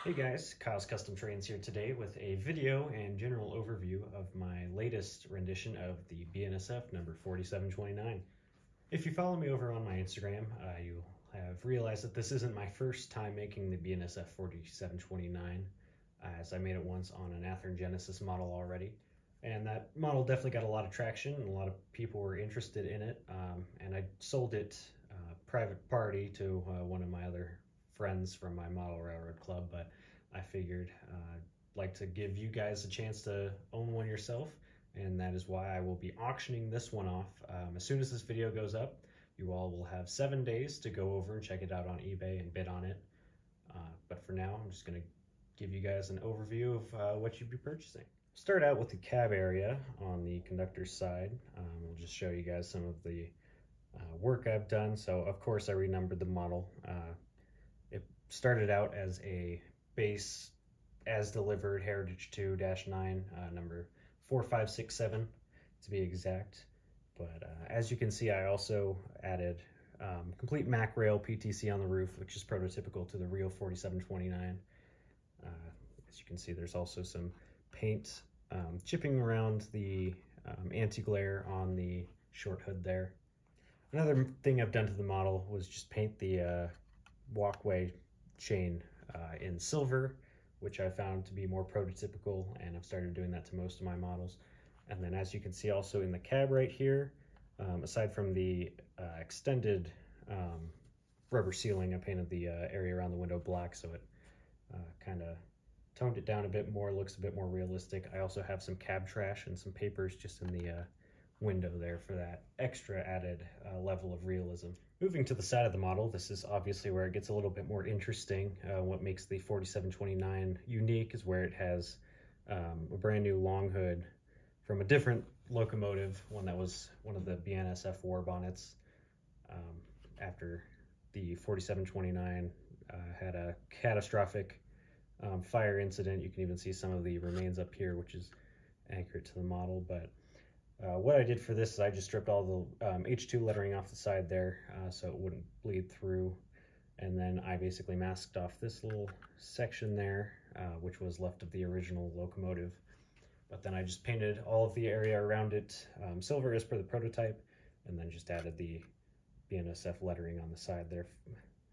Hey guys, Kyle's Custom Trains here today with a video and general overview of my latest rendition of the BNSF number 4729. If you follow me over on my Instagram, you'll have realized that this isn't my first time making the BNSF 4729, as I made it once on an Athearn Genesis model already. And that model definitely got a lot of traction and a lot of people were interested in it. And I sold it private party to one of my other friends from my model railroad club, but I figured I'd like to give you guys a chance to own one yourself, and that is why I will be auctioning this one off. As soon as this video goes up, you all will have 7 days to go over and check it out on eBay and bid on it. But for now, I'm just going to give you guys an overview of what you'd be purchasing. Start out with the cab area on the conductor's side. We'll just show you guys some of the work I've done. So of course I renumbered the model. It started out as a base as delivered Heritage 2-9, number 4567 to be exact. But as you can see, I also added complete Mack rail PTC on the roof, which is prototypical to the real 4729. As you can see, there's also some paint chipping around the anti-glare on the short hood there. Another thing I've done to the model was just paint the walkway chain in silver, which I found to be more prototypical, and I've started doing that to most of my models. And then as you can see also in the cab right here, aside from the extended rubber sealing, I painted the area around the window black, so it kind of toned it down a bit more, looks a bit more realistic. I also have some cab trash and some papers just in the window there for that extra added level of realism. Moving to the side of the model, this is obviously where it gets a little bit more interesting. What makes the 4729 unique is where it has a brand new long hood from a different locomotive, one that was one of the BNSF war bonnets. After the 4729 had a catastrophic fire incident. You can even see some of the remains up here, which is accurate to the model. But what I did for this is I just stripped all the H2 lettering off the side there so it wouldn't bleed through. And then I basically masked off this little section there, which was left of the original locomotive. But then I just painted all of the area around it silver as per the prototype, and then just added the BNSF lettering on the side there.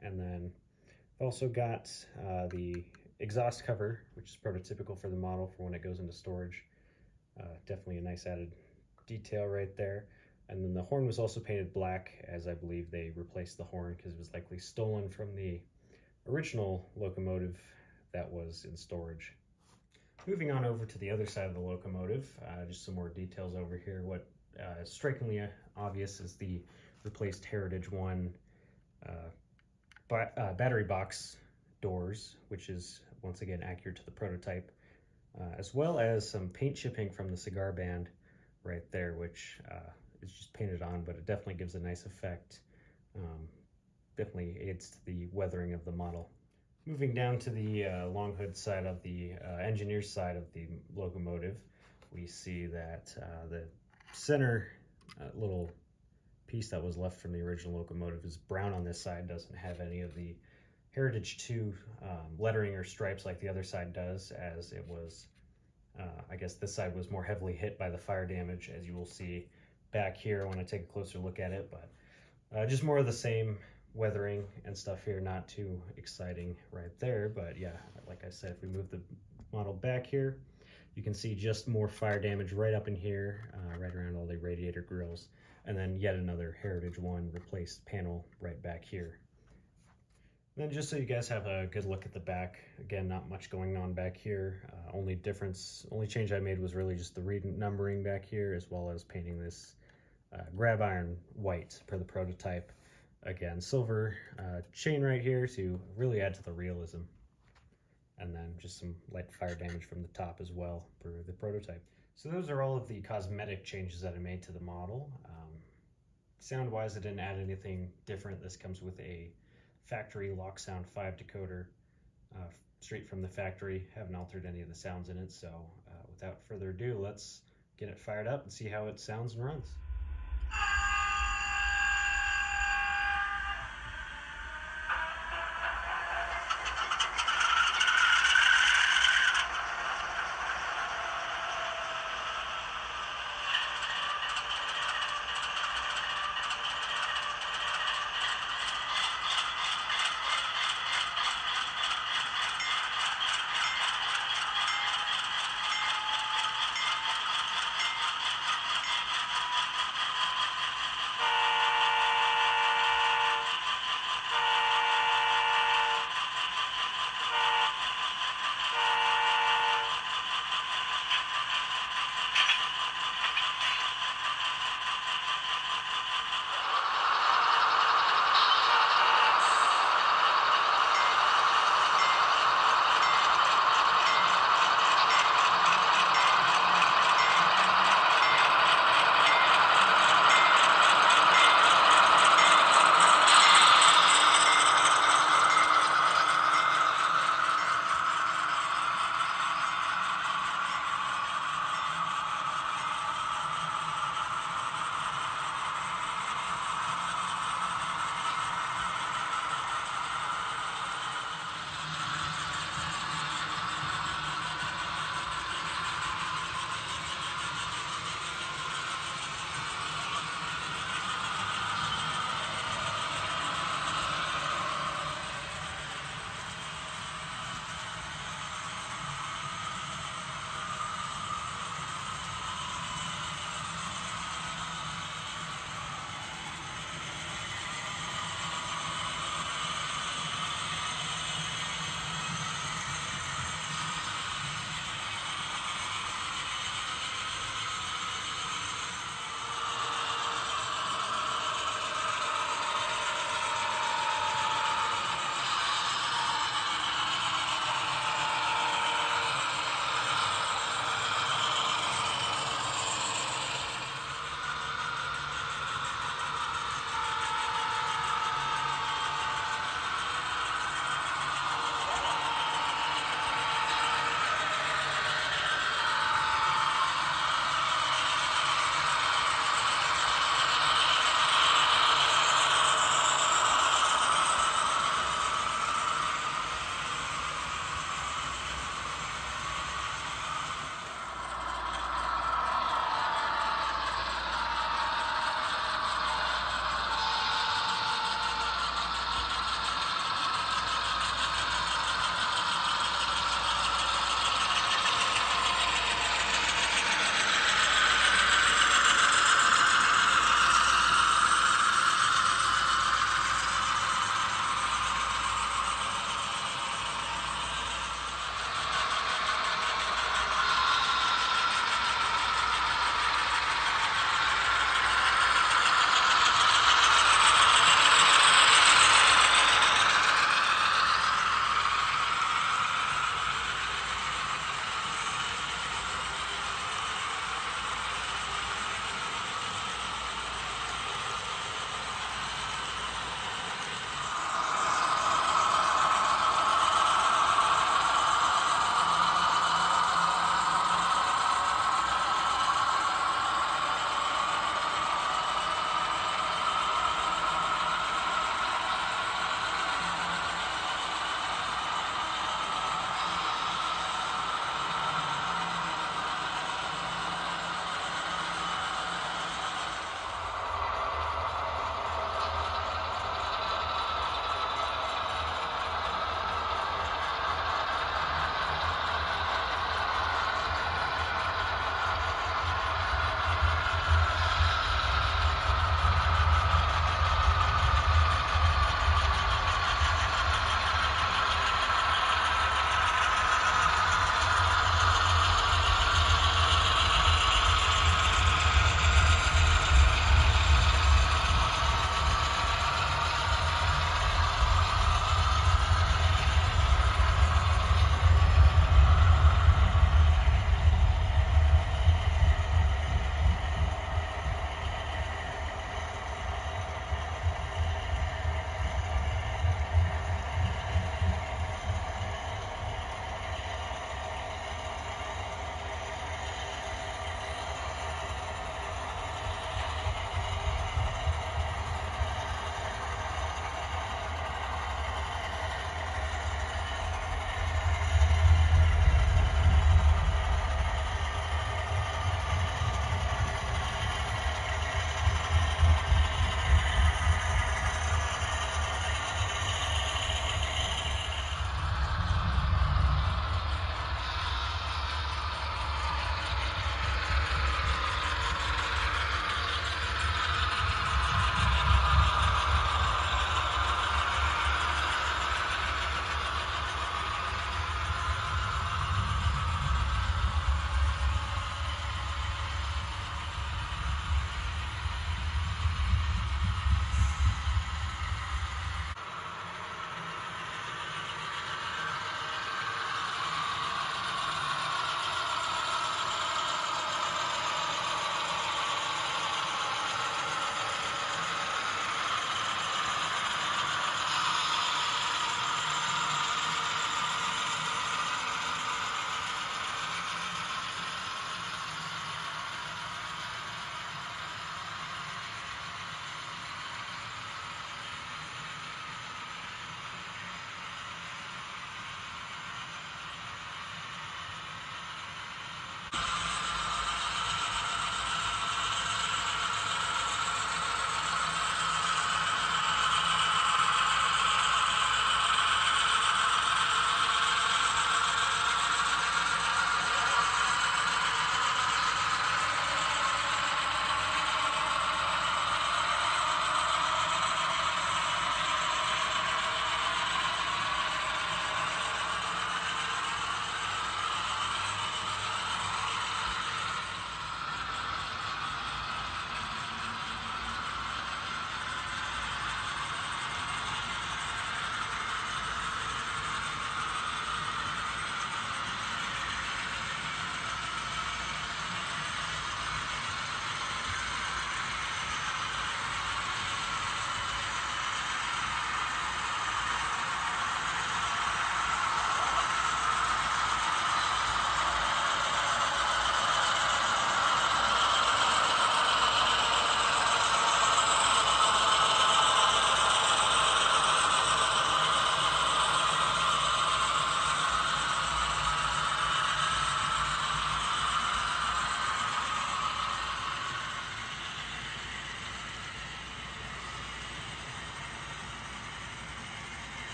And then I've also got the exhaust cover, which is prototypical for the model for when it goes into storage. Definitely a nice added detail right there. And then the horn was also painted black, as I believe they replaced the horn because it was likely stolen from the original locomotive that was in storage. Moving on over to the other side of the locomotive, just some more details over here. What is strikingly obvious is the replaced Heritage 1 battery box doors, which is once again accurate to the prototype, as well as some paint chipping from the cigar band right there, which is just painted on, but it definitely gives a nice effect. Definitely aids to the weathering of the model. Moving down to the long hood side of the engineer's side of the locomotive, we see that the center little piece that was left from the original locomotive is brown on this side, doesn't have any of the Heritage 2 lettering or stripes like the other side does, as it was, I guess this side was more heavily hit by the fire damage, as you will see back here when I take a closer look at it. But just more of the same weathering and stuff here, not too exciting right there. But yeah, like I said, if we move the model back here, you can see just more fire damage right up in here, right around all the radiator grills, and then yet another Heritage 1 replaced panel right back here. Then just so you guys have a good look at the back, again, not much going on back here. Only change I made was really just the renumbering back here, as well as painting this grab iron white per the prototype. Again, silver chain right here to really add to the realism. And then just some light fire damage from the top as well per the prototype. So those are all of the cosmetic changes that I made to the model. Sound-wise, I didn't add anything different. This comes with a factory Lock Sound 5 decoder straight from the factory. Haven't altered any of the sounds in it, so without further ado, let's get it fired up and see how it sounds and runs.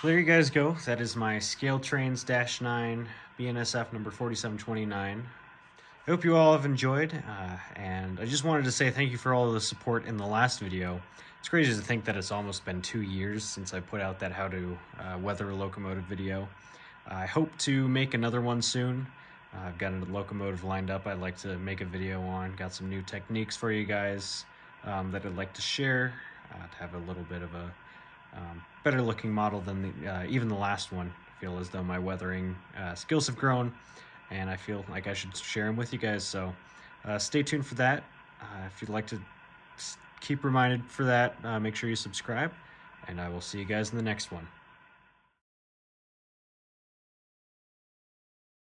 So there you guys go. That is my ScaleTrains-9 BNSF number 4729. I hope you all have enjoyed, and I just wanted to say thank you for all of the support in the last video. It's crazy to think that it's almost been 2 years since I put out that how to weather a locomotive video. I hope to make another one soon. I've got a locomotive lined up I'd like to make a video on. Got some new techniques for you guys that I'd like to share to have a little bit of a better looking model than even the last one. I feel as though my weathering skills have grown, and I feel like I should share them with you guys. So stay tuned for that. If you'd like to keep reminded for that, make sure you subscribe, and I will see you guys in the next one.